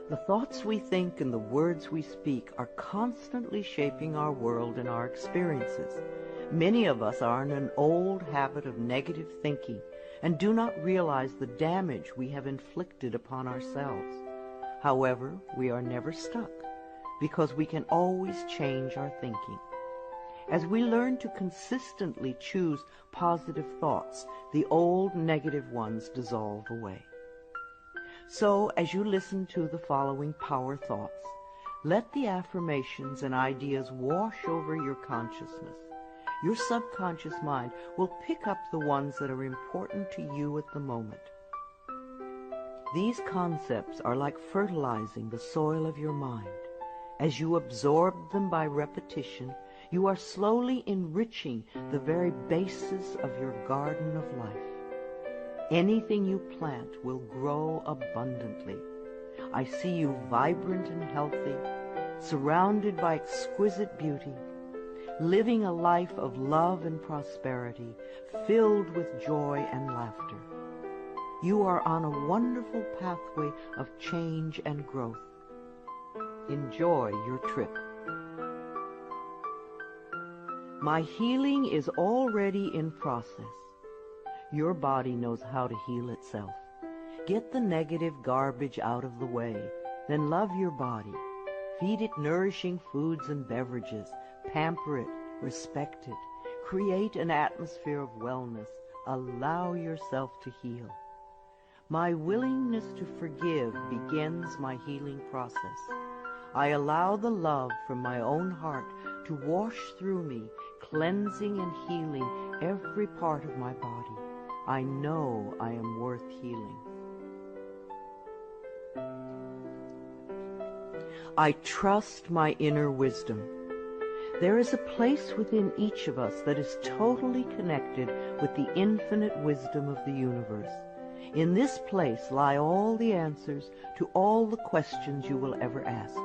The thoughts we think and the words we speak are constantly shaping our world and our experiences. Many of us are in an old habit of negative thinking and do not realize the damage we have inflicted upon ourselves. However, we are never stuck because we can always change our thinking. As we learn to consistently choose positive thoughts, the old negative ones dissolve away. So, as you listen to the following power thoughts, let the affirmations and ideas wash over your consciousness. Your subconscious mind will pick up the ones that are important to you at the moment. These concepts are like fertilizing the soil of your mind. As you absorb them by repetition, you are slowly enriching the very basis of your garden of life. Anything you plant will grow abundantly. I see you vibrant and healthy, surrounded by exquisite beauty, living a life of love and prosperity, filled with joy and laughter. You are on a wonderful pathway of change and growth. Enjoy your trip. My healing is already in process. Your body knows how to heal itself. Get the negative garbage out of the way, then love your body. Feed it nourishing foods and beverages. Pamper it, respect it. Create an atmosphere of wellness. Allow yourself to heal. My willingness to forgive begins my healing process. I allow the love from my own heart to wash through me, cleansing and healing every part of my body. I know I am worth healing. I trust my inner wisdom. There is a place within each of us that is totally connected with the infinite wisdom of the universe. In this place lie all the answers to all the questions you will ever ask.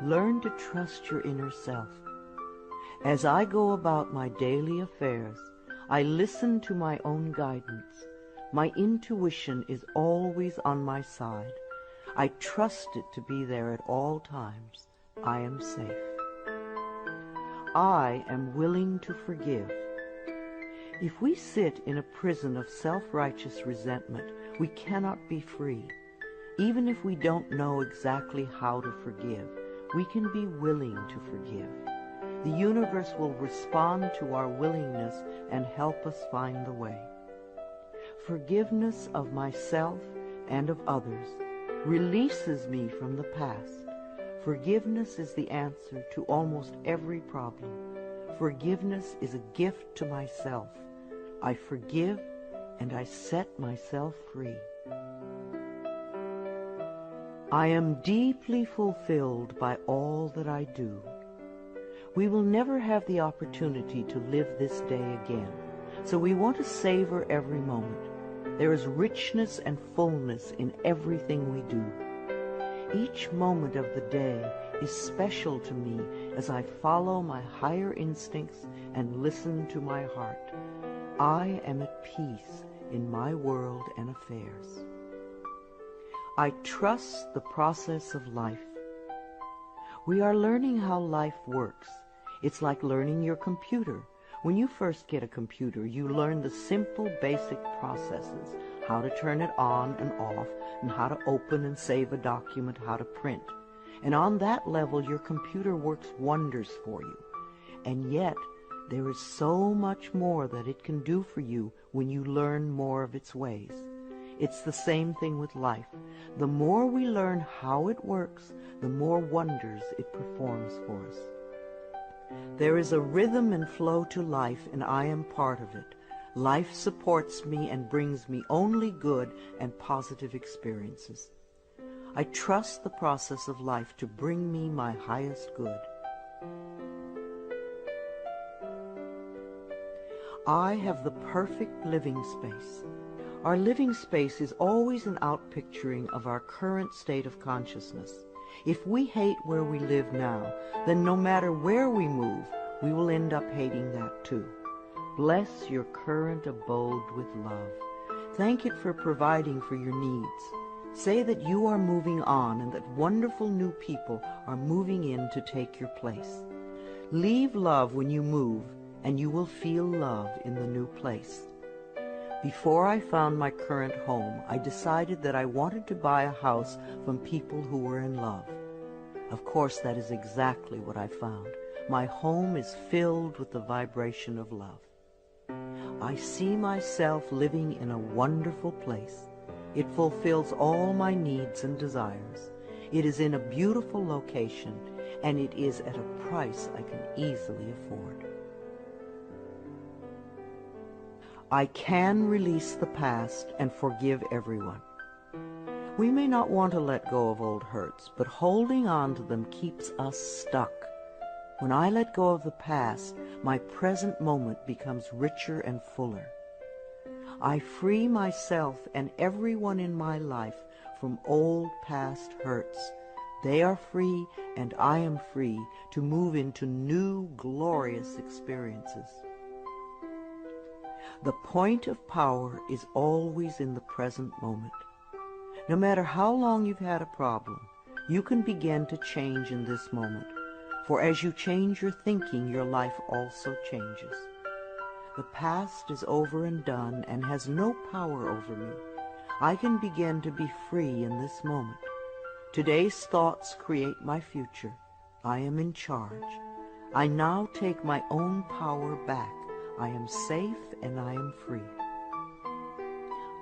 Learn to trust your inner self. As I go about my daily affairs, I listen to my own guidance. My intuition is always on my side. I trust it to be there at all times. I am safe. I am willing to forgive. If we sit in a prison of self-righteous resentment, we cannot be free. Even if we don't know exactly how to forgive, we can be willing to forgive. The universe will respond to our willingness and help us find the way. Forgiveness of myself and of others releases me from the past. Forgiveness is the answer to almost every problem. Forgiveness is a gift to myself. I forgive and I set myself free. I am deeply fulfilled by all that I do. We will never have the opportunity to live this day again, so we want to savor every moment. There is richness and fullness in everything we do. Each moment of the day is special to me as I follow my higher instincts and listen to my heart. I am at peace in my world and affairs. I trust the process of life. We are learning how life works. It's like learning your computer. When you first get a computer, you learn the simple, basic processes, how to turn it on and off, and how to open and save a document, how to print. And on that level, your computer works wonders for you. And yet, there is so much more that it can do for you when you learn more of its ways. It's the same thing with life. The more we learn how it works, the more wonders it performs for us. There is a rhythm and flow to life, and I am part of it. Life supports me and brings me only good and positive experiences. I trust the process of life to bring me my highest good. I have the perfect living space. Our living space is always an outpicturing of our current state of consciousness. If we hate where we live now, then no matter where we move, we will end up hating that too. Bless your current abode with love. Thank it for providing for your needs. Say that you are moving on and that wonderful new people are moving in to take your place. Leave love when you move, and you will feel love in the new place. Before I found my current home, I decided that I wanted to buy a house from people who were in love. Of course, that is exactly what I found. My home is filled with the vibration of love. I see myself living in a wonderful place. It fulfills all my needs and desires. It is in a beautiful location, and it is at a price I can easily afford. I can release the past and forgive everyone. We may not want to let go of old hurts, but holding on to them keeps us stuck. When I let go of the past, my present moment becomes richer and fuller. I free myself and everyone in my life from old past hurts. They are free, and I am free to move into new, glorious experiences. The point of power is always in the present moment. No matter how long you've had a problem, you can begin to change in this moment. For as you change your thinking, your life also changes. The past is over and done and has no power over me. I can begin to be free in this moment. Today's thoughts create my future. I am in charge. I now take my own power back. I am safe and I am free.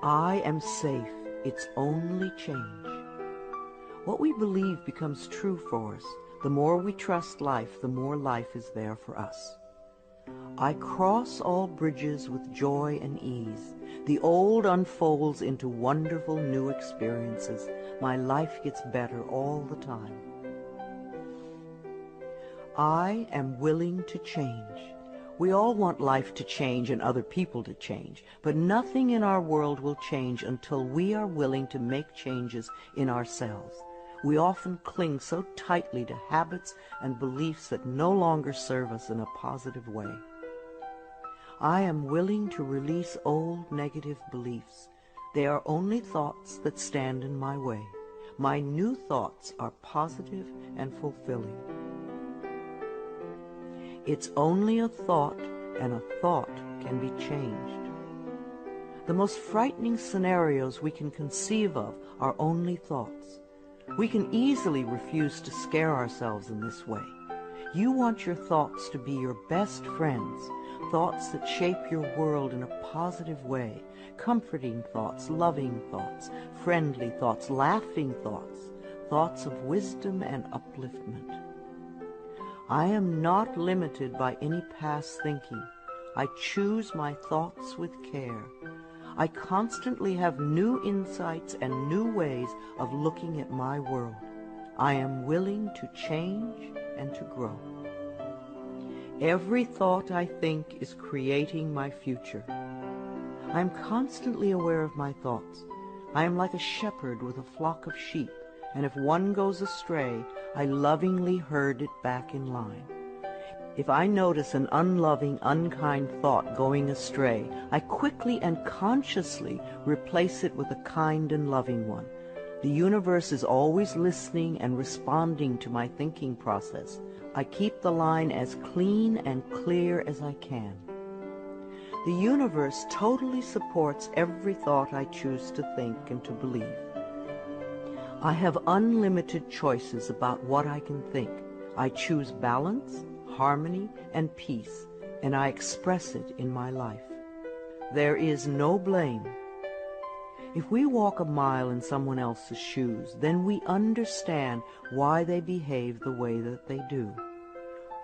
I am safe. It's only change. What we believe becomes true for us. The more we trust life, the more life is there for us. I cross all bridges with joy and ease. The old unfolds into wonderful new experiences. My life gets better all the time. I am willing to change. We all want life to change and other people to change, but nothing in our world will change until we are willing to make changes in ourselves. We often cling so tightly to habits and beliefs that no longer serve us in a positive way. I am willing to release old negative beliefs. They are only thoughts that stand in my way. My new thoughts are positive and fulfilling. It's only a thought, and a thought can be changed. The most frightening scenarios we can conceive of are only thoughts. We can easily refuse to scare ourselves in this way. You want your thoughts to be your best friends, thoughts that shape your world in a positive way, comforting thoughts, loving thoughts, friendly thoughts, laughing thoughts, thoughts of wisdom and upliftment. I am not limited by any past thinking. I choose my thoughts with care. I constantly have new insights and new ways of looking at my world. I am willing to change and to grow. Every thought I think is creating my future. I am constantly aware of my thoughts. I am like a shepherd with a flock of sheep, and if one goes astray, I lovingly herd it back in line. If I notice an unloving, unkind thought going astray, I quickly and consciously replace it with a kind and loving one. The universe is always listening and responding to my thinking process. I keep the line as clean and clear as I can. The universe totally supports every thought I choose to think and to believe. I have unlimited choices about what I can think. I choose balance, harmony, and peace, and I express it in my life. There is no blame. If we walk a mile in someone else's shoes, then we understand why they behave the way that they do.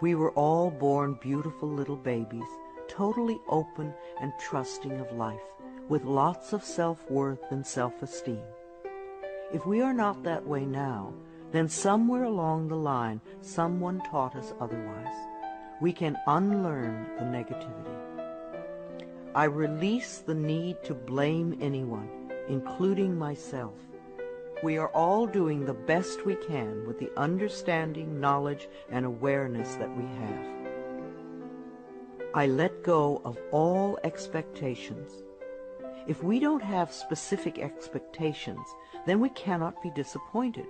We were all born beautiful little babies, totally open and trusting of life, with lots of self-worth and self-esteem. If we are not that way now, then somewhere along the line, someone taught us otherwise. We can unlearn the negativity. I release the need to blame anyone, including myself. We are all doing the best we can with the understanding, knowledge, and awareness that we have. I let go of all expectations. If we don't have specific expectations, then we cannot be disappointed.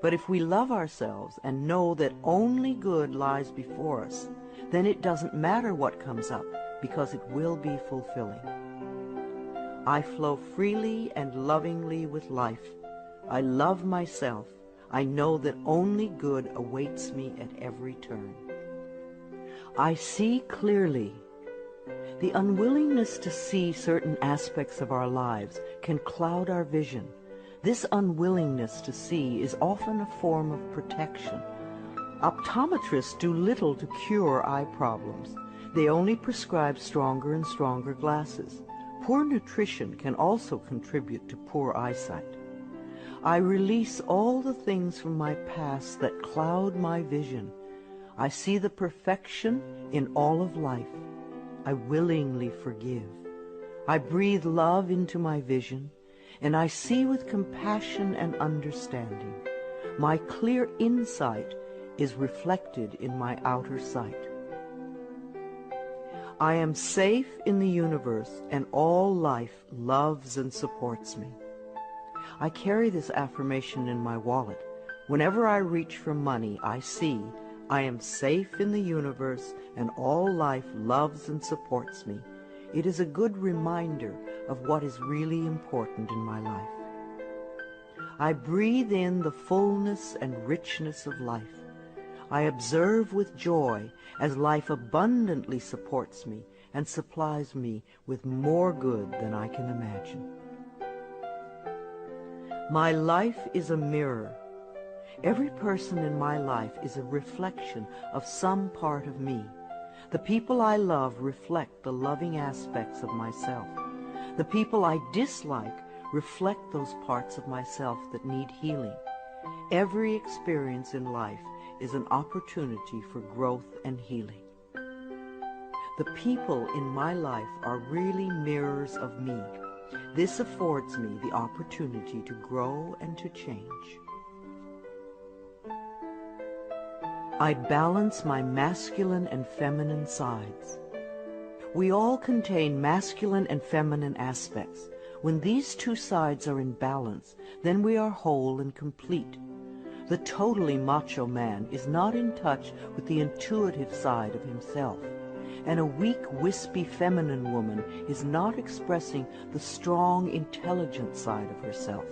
But if we love ourselves and know that only good lies before us, then it doesn't matter what comes up, because it will be fulfilling. I flow freely and lovingly with life. I love myself. I know that only good awaits me at every turn. I see clearly. The unwillingness to see certain aspects of our lives can cloud our vision. This unwillingness to see is often a form of protection. Optometrists do little to cure eye problems. They only prescribe stronger and stronger glasses. Poor nutrition can also contribute to poor eyesight. I release all the things from my past that cloud my vision. I see the perfection in all of life. I willingly forgive. I breathe love into my vision, and I see with compassion and understanding. My clear insight is reflected in my outer sight. I am safe in the universe, and all life loves and supports me. I carry this affirmation in my wallet. Whenever I reach for money, I see I am safe in the universe, and all life loves and supports me. It is a good reminder of what is really important in my life. I breathe in the fullness and richness of life. I observe with joy as life abundantly supports me and supplies me with more good than I can imagine. My life is a mirror. Every person in my life is a reflection of some part of me. The people I love reflect the loving aspects of myself. The people I dislike reflect those parts of myself that need healing. Every experience in life is an opportunity for growth and healing. The people in my life are really mirrors of me. This affords me the opportunity to grow and to change. I balance my masculine and feminine sides. We all contain masculine and feminine aspects. When these two sides are in balance, then we are whole and complete. The totally macho man is not in touch with the intuitive side of himself, and a weak, wispy feminine woman is not expressing the strong, intelligent side of herself.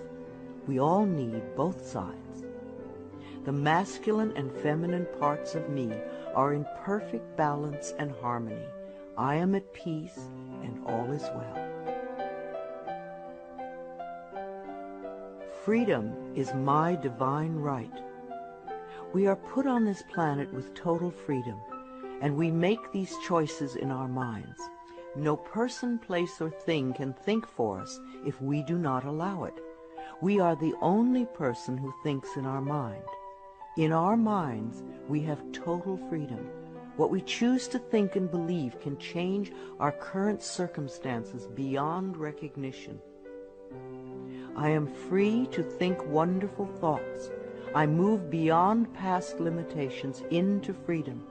We all need both sides. The masculine and feminine parts of me are in perfect balance and harmony. I am at peace, and all is well. Freedom is my divine right. We are put on this planet with total freedom, and we make these choices in our minds. No person, place, or thing can think for us if we do not allow it. We are the only person who thinks in our mind. In our minds, we have total freedom. What we choose to think and believe can change our current circumstances beyond recognition. I am free to think wonderful thoughts. I move beyond past limitations into freedom.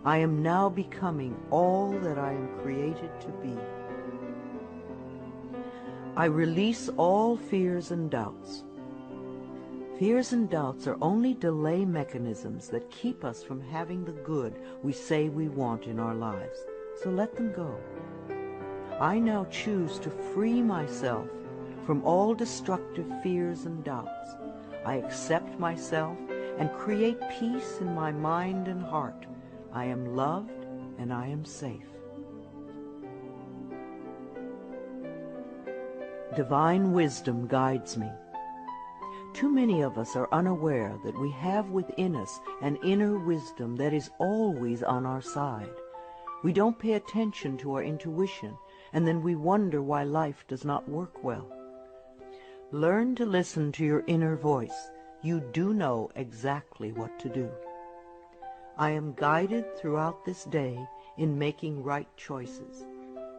I am now becoming all that I am created to be. I release all fears and doubts. Fears and doubts are only delay mechanisms that keep us from having the good we say we want in our lives, so let them go. I now choose to free myself from all destructive fears and doubts. I accept myself and create peace in my mind and heart. I am loved and I am safe. Divine wisdom guides me. Too many of us are unaware that we have within us an inner wisdom that is always on our side. We don't pay attention to our intuition, and then we wonder why life does not work well. Learn to listen to your inner voice. You do know exactly what to do. I am guided throughout this day in making right choices.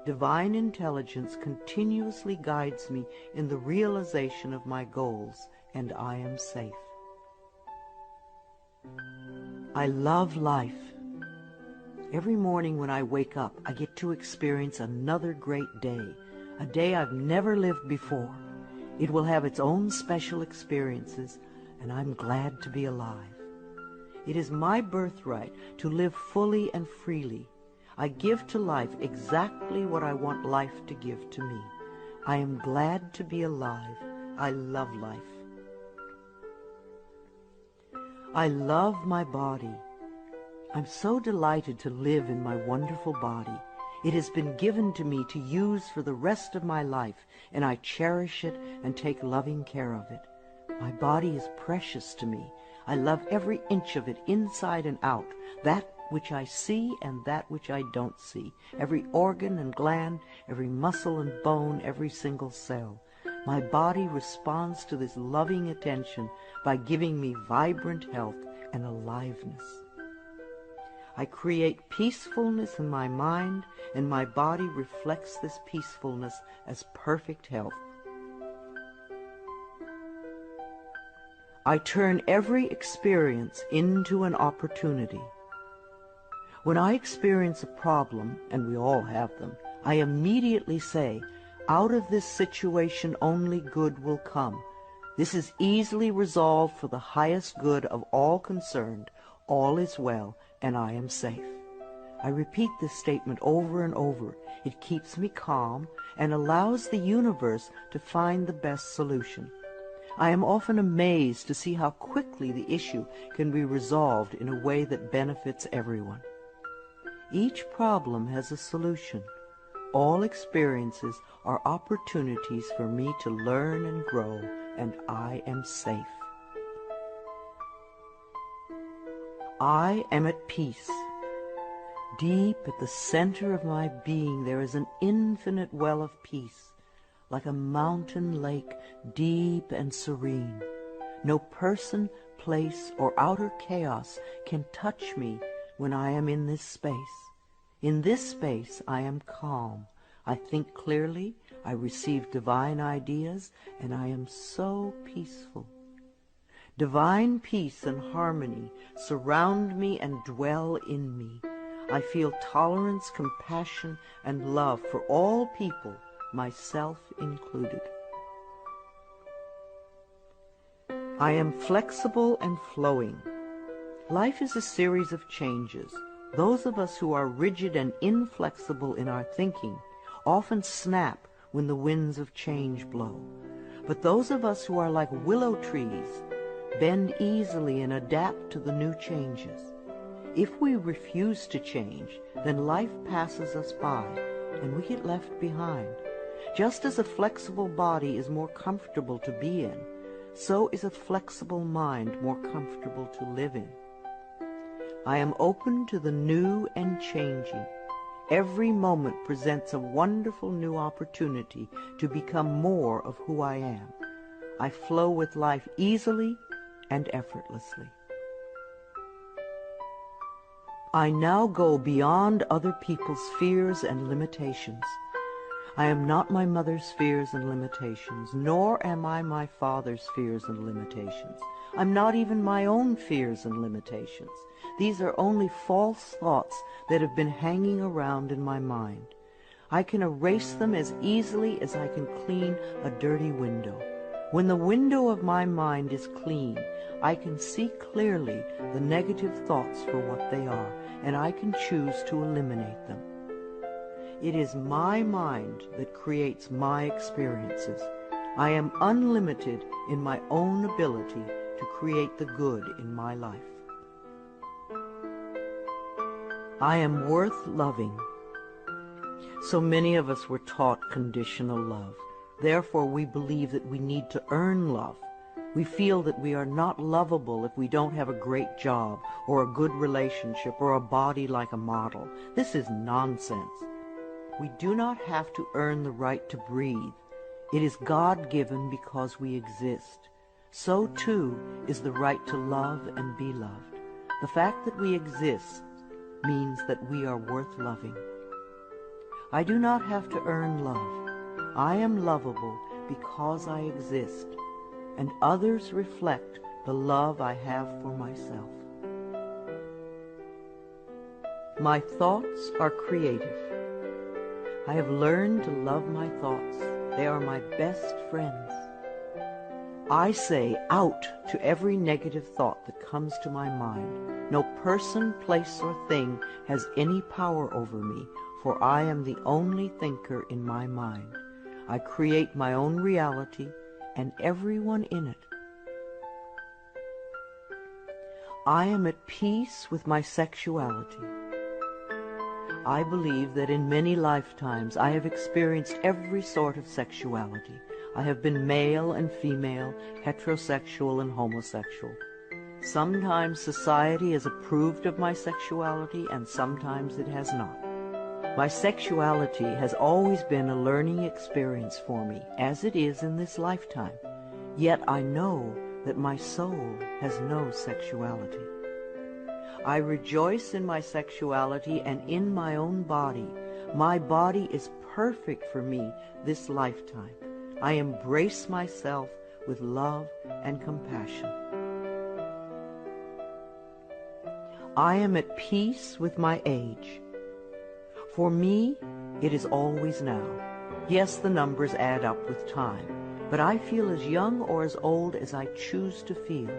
Divine intelligence continuously guides me in the realization of my goals, and I am safe. I love life. Every morning when I wake up, I get to experience another great day. a day I've never lived before. It will have its own special experiences, and I'm glad to be alive. It is my birthright to live fully and freely. I give to life exactly what I want life to give to me. I am glad to be alive. I love life. I love my body. I'm so delighted to live in my wonderful body. It has been given to me to use for the rest of my life, and I cherish it and take loving care of it. My body is precious to me. I love every inch of it, inside and out, that which I see and that which I don't see, every organ and gland, every muscle and bone, every single cell. My body responds to this loving attention by giving me vibrant health and aliveness. I create peacefulness in my mind, and my body reflects this peacefulness as perfect health. I turn every experience into an opportunity. When I experience a problem, and we all have them, I immediately say, out of this situation only good will come. This is easily resolved for the highest good of all concerned. All is well, and I am safe. I repeat this statement over and over. It keeps me calm and allows the universe to find the best solution. I am often amazed to see how quickly the issue can be resolved in a way that benefits everyone. Each problem has a solution. All experiences are opportunities for me to learn and grow, and I am safe. I am at peace. Deep at the center of my being there is an infinite well of peace, like a mountain lake, deep and serene. No person, place, or outer chaos can touch me when I am in this space. In this space I am calm. I think clearly, I receive divine ideas, and I am so peaceful. Divine peace and harmony surround me and dwell in me. I feel tolerance, compassion, and love for all people, myself included. I am flexible and flowing. Life is a series of changes. Those of us who are rigid and inflexible in our thinking often snap when the winds of change blow. But those of us who are like willow trees bend easily and adapt to the new changes. If we refuse to change, then life passes us by and we get left behind. Just as a flexible body is more comfortable to be in, so is a flexible mind more comfortable to live in. I am open to the new and changing. Every moment presents a wonderful new opportunity to become more of who I am. I flow with life easily and effortlessly. I now go beyond other people's fears and limitations. I am not my mother's fears and limitations, nor am I my father's fears and limitations. I'm not even my own fears and limitations. These are only false thoughts that have been hanging around in my mind. I can erase them as easily as I can clean a dirty window. When the window of my mind is clean, I can see clearly the negative thoughts for what they are, and I can choose to eliminate them. It is my mind that creates my experiences. I am unlimited in my own ability to create the good in my life. I am worth loving. So many of us were taught conditional love. Therefore, we believe that we need to earn love. We feel that we are not lovable if we don't have a great job or a good relationship or a body like a model. This is nonsense. We do not have to earn the right to breathe. It is God-given because we exist. So, too, is the right to love and be loved. The fact that we exist means that we are worth loving. I do not have to earn love. I am lovable because I exist, and others reflect the love I have for myself. My thoughts are creative. I have learned to love my thoughts. They are my best friends. I say out to every negative thought that comes to my mind. No person, place, or thing has any power over me, for I am the only thinker in my mind. I create my own reality and everyone in it. I am at peace with my sexuality. I believe that in many lifetimes I have experienced every sort of sexuality. I have been male and female, heterosexual and homosexual. Sometimes society has approved of my sexuality and sometimes it has not. My sexuality has always been a learning experience for me, as it is in this lifetime. Yet I know that my soul has no sexuality. I rejoice in my sexuality and in my own body. My body is perfect for me this lifetime. I embrace myself with love and compassion. I am at peace with my age. For me, it is always now. Yes, the numbers add up with time, but I feel as young or as old as I choose to feel.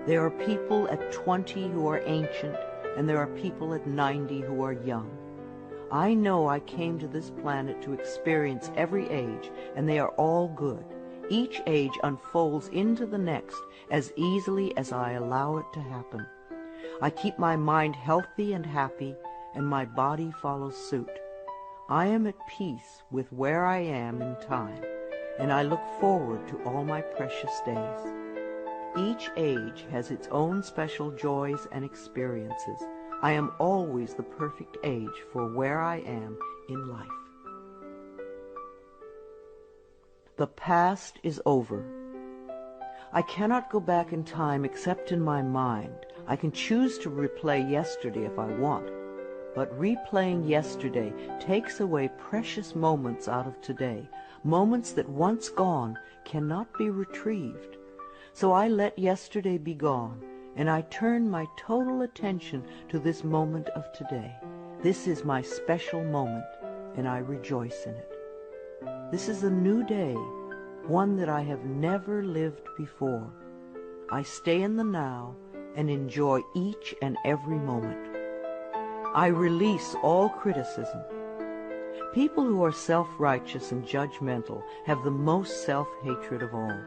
There are people at 20 who are ancient, and there are people at 90 who are young. I know I came to this planet to experience every age, and they are all good. Each age unfolds into the next as easily as I allow it to happen. I keep my mind healthy and happy, and my body follows suit. I am at peace with where I am in time, and I look forward to all my precious days. Each age has its own special joys and experiences. I am always the perfect age for where I am in life. The past is over. I cannot go back in time except in my mind. I can choose to replay yesterday if I want, but replaying yesterday takes away precious moments out of today, moments that once gone cannot be retrieved. So I let yesterday be gone, and I turn my total attention to this moment of today. This is my special moment, and I rejoice in it. This is a new day, one that I have never lived before. I stay in the now and enjoy each and every moment. I release all criticism. People who are self-righteous and judgmental have the most self-hatred of all.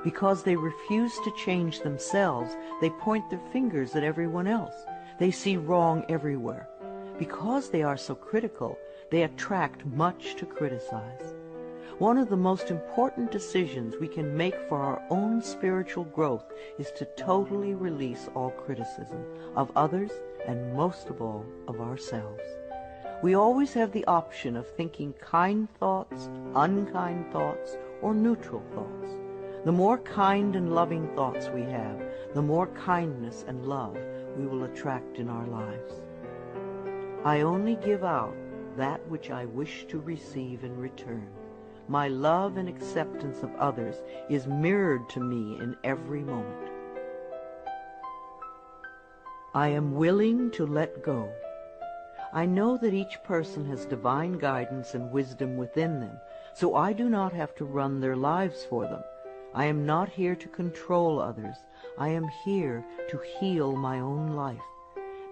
Because they refuse to change themselves, they point their fingers at everyone else. They see wrong everywhere. Because they are so critical, they attract much to criticize. One of the most important decisions we can make for our own spiritual growth is to totally release all criticism of others and most of all of ourselves. We always have the option of thinking kind thoughts, unkind thoughts, or neutral thoughts. The more kind and loving thoughts we have, the more kindness and love we will attract in our lives. I only give out that which I wish to receive in return. My love and acceptance of others is mirrored to me in every moment. I am willing to let go. I know that each person has divine guidance and wisdom within them, so I do not have to run their lives for them. I am not here to control others. I am here to heal my own life.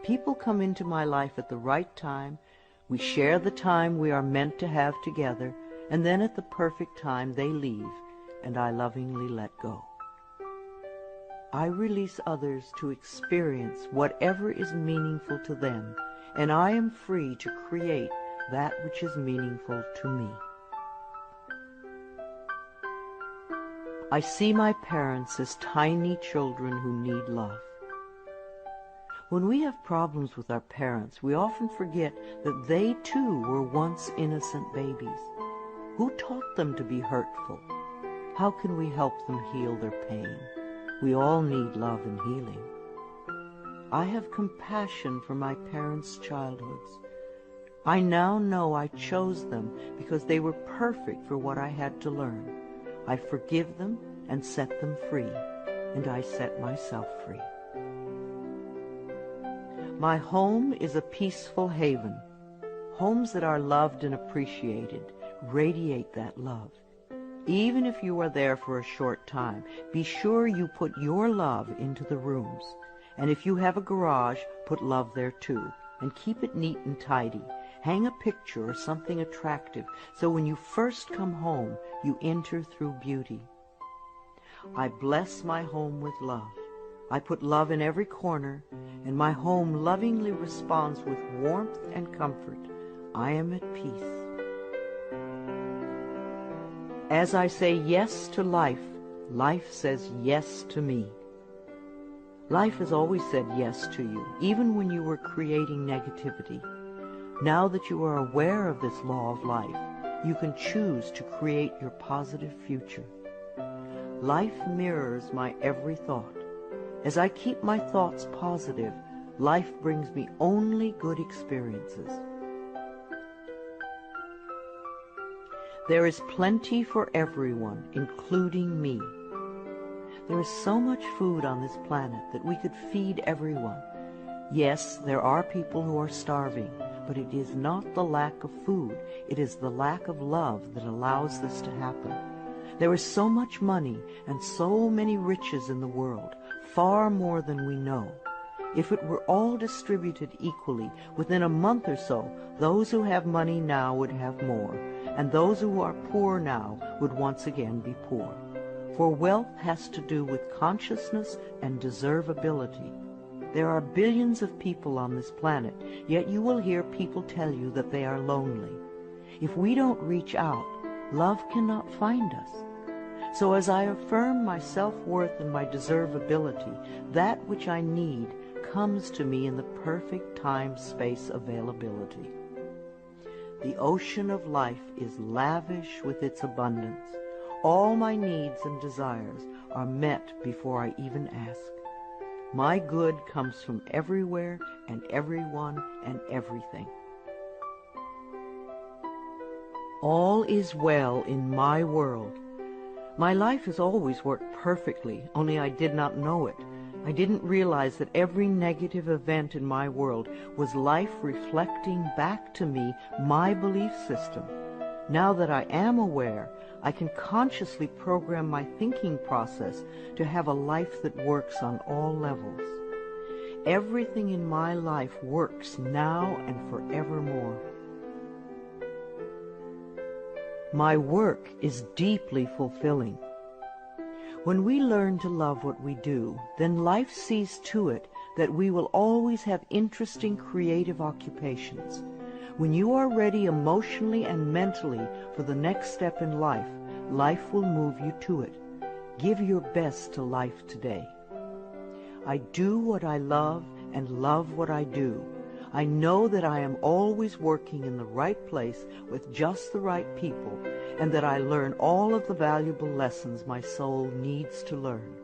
People come into my life at the right time. We share the time we are meant to have together, and then at the perfect time they leave, and I lovingly let go. I release others to experience whatever is meaningful to them, and I am free to create that which is meaningful to me. I see my parents as tiny children who need love. When we have problems with our parents, we often forget that they too were once innocent babies. Who taught them to be hurtful? How can we help them heal their pain? We all need love and healing. I have compassion for my parents' childhoods. I now know I chose them because they were perfect for what I had to learn. I forgive them and set them free, and I set myself free. My home is a peaceful haven. Homes that are loved and appreciated radiate that love. Even if you are there for a short time, be sure you put your love into the rooms. And if you have a garage, put love there too. And keep it neat and tidy. Hang a picture or something attractive, so when you first come home, you enter through beauty. I bless my home with love. I put love in every corner, and my home lovingly responds with warmth and comfort. I am at peace. As I say yes to life, life says yes to me. Life has always said yes to you, even when you were creating negativity. Now that you are aware of this law of life, you can choose to create your positive future. Life mirrors my every thought. As I keep my thoughts positive, life brings me only good experiences. There is plenty for everyone, including me. There is so much food on this planet that we could feed everyone. Yes, there are people who are starving, but it is not the lack of food, it is the lack of love that allows this to happen. There is so much money and so many riches in the world, far more than we know. If it were all distributed equally, within a month or so, those who have money now would have more, and those who are poor now would once again be poor. For wealth has to do with consciousness and deservability. There are billions of people on this planet, yet you will hear people tell you that they are lonely. If we don't reach out, love cannot find us. So as I affirm my self-worth and my deservability, that which I need comes to me in the perfect time-space availability. The ocean of life is lavish with its abundance. All my needs and desires are met before I even ask. My good comes from everywhere and everyone and everything. All is well in my world. My life has always worked perfectly, only I did not know it. I didn't realize that every negative event in my world was life reflecting back to me my belief system. Now that I am aware, I can consciously program my thinking process to have a life that works on all levels. Everything in my life works now and forevermore. My work is deeply fulfilling. When we learn to love what we do, then life sees to it that we will always have interesting creative occupations. When you are ready emotionally and mentally for the next step in life, life will move you to it. Give your best to life today. I do what I love and love what I do. I know that I am always working in the right place with just the right people, and that I learn all of the valuable lessons my soul needs to learn.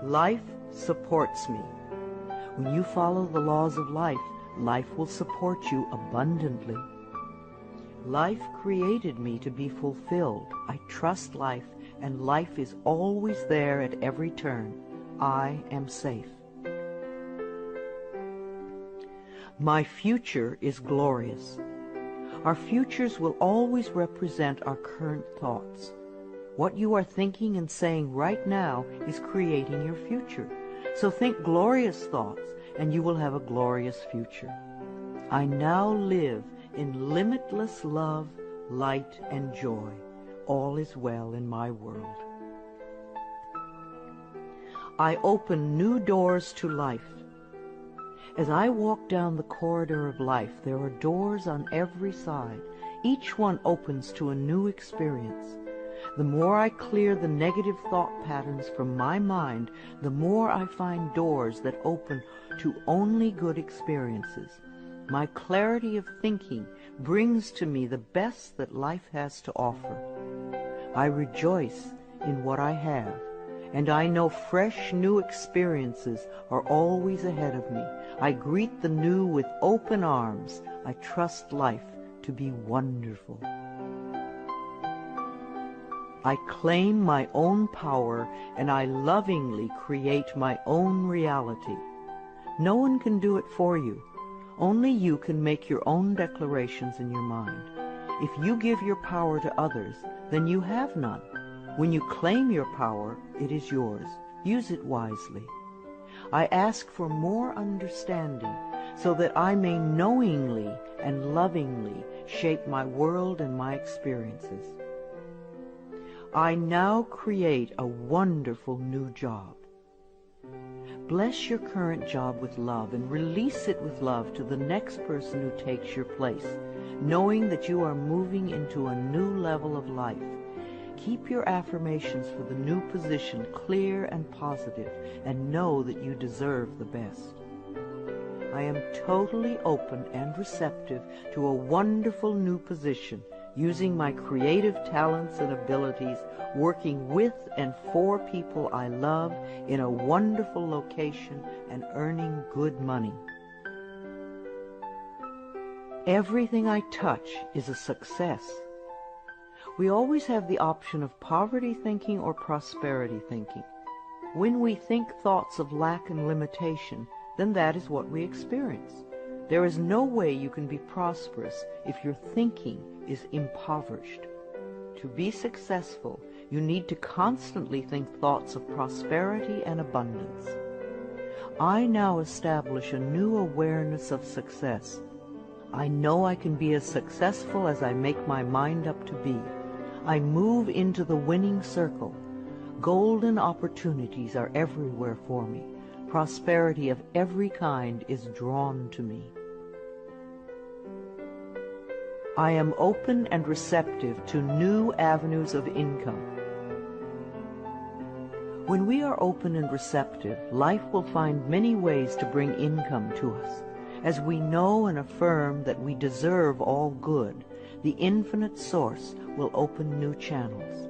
Life supports me. When you follow the laws of life, life will support you abundantly. Life created me to be fulfilled. I trust life, and life is always there at every turn. I am safe. My future is glorious. Our futures will always represent our current thoughts. What you are thinking and saying right now is creating your future. So think glorious thoughts, and you will have a glorious future. I now live in limitless love, light, and joy. All is well in my world. I open new doors to life. As I walk down the corridor of life, there are doors on every side. Each one opens to a new experience. The more I clear the negative thought patterns from my mind, the more I find doors that open to only good experiences. My clarity of thinking brings to me the best that life has to offer. I rejoice in what I have, and I know fresh new experiences are always ahead of me. I greet the new with open arms. I trust life to be wonderful. I claim my own power, and I lovingly create my own reality. No one can do it for you. Only you can make your own declarations in your mind. If you give your power to others, then you have none. When you claim your power, it is yours. Use it wisely. I ask for more understanding so that I may knowingly and lovingly shape my world and my experiences. I now create a wonderful new job. Bless your current job with love and release it with love to the next person who takes your place, knowing that you are moving into a new level of life. Keep your affirmations for the new position clear and positive, and know that you deserve the best. I am totally open and receptive to a wonderful new position, using my creative talents and abilities, working with and for people I love in a wonderful location and earning good money. Everything I touch is a success. We always have the option of poverty thinking or prosperity thinking. When we think thoughts of lack and limitation, then that is what we experience. There is no way you can be prosperous if your thinking is impoverished. To be successful, you need to constantly think thoughts of prosperity and abundance. I now establish a new awareness of success. I know I can be as successful as I make my mind up to be. I move into the winning circle. Golden opportunities are everywhere for me. Prosperity of every kind is drawn to me. I am open and receptive to new avenues of income. When we are open and receptive, life will find many ways to bring income to us. As we know and affirm that we deserve all good, the infinite source will open new channels.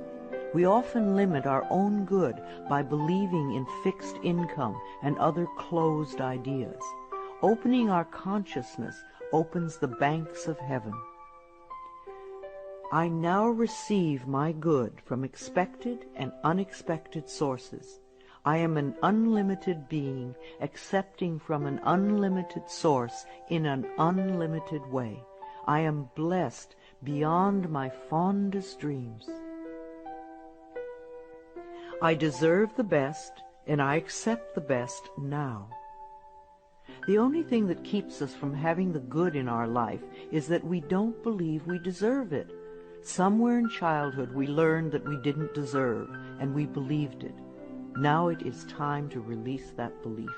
We often limit our own good by believing in fixed income and other closed ideas. Opening our consciousness opens the banks of heaven. I now receive my good from expected and unexpected sources. I am an unlimited being, accepting from an unlimited source in an unlimited way. I am blessed beyond my fondest dreams. I deserve the best, and I accept the best now. The only thing that keeps us from having the good in our life is that we don't believe we deserve it. Somewhere in childhood we learned that we didn't deserve, and we believed it. Now it is time to release that belief.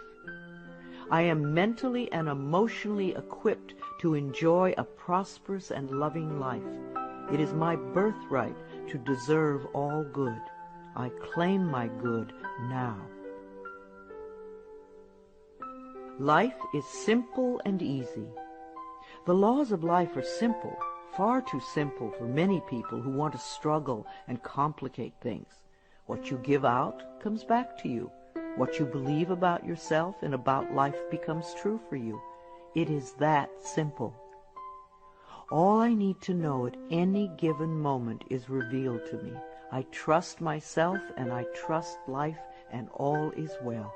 I am mentally and emotionally equipped to enjoy a prosperous and loving life. It is my birthright to deserve all good. I claim my good now. Life is simple and easy. The laws of life are simple, far too simple for many people who want to struggle and complicate things. What you give out comes back to you. What you believe about yourself and about life becomes true for you. It is that simple. All I need to know at any given moment is revealed to me. I trust myself and I trust life, and all is well.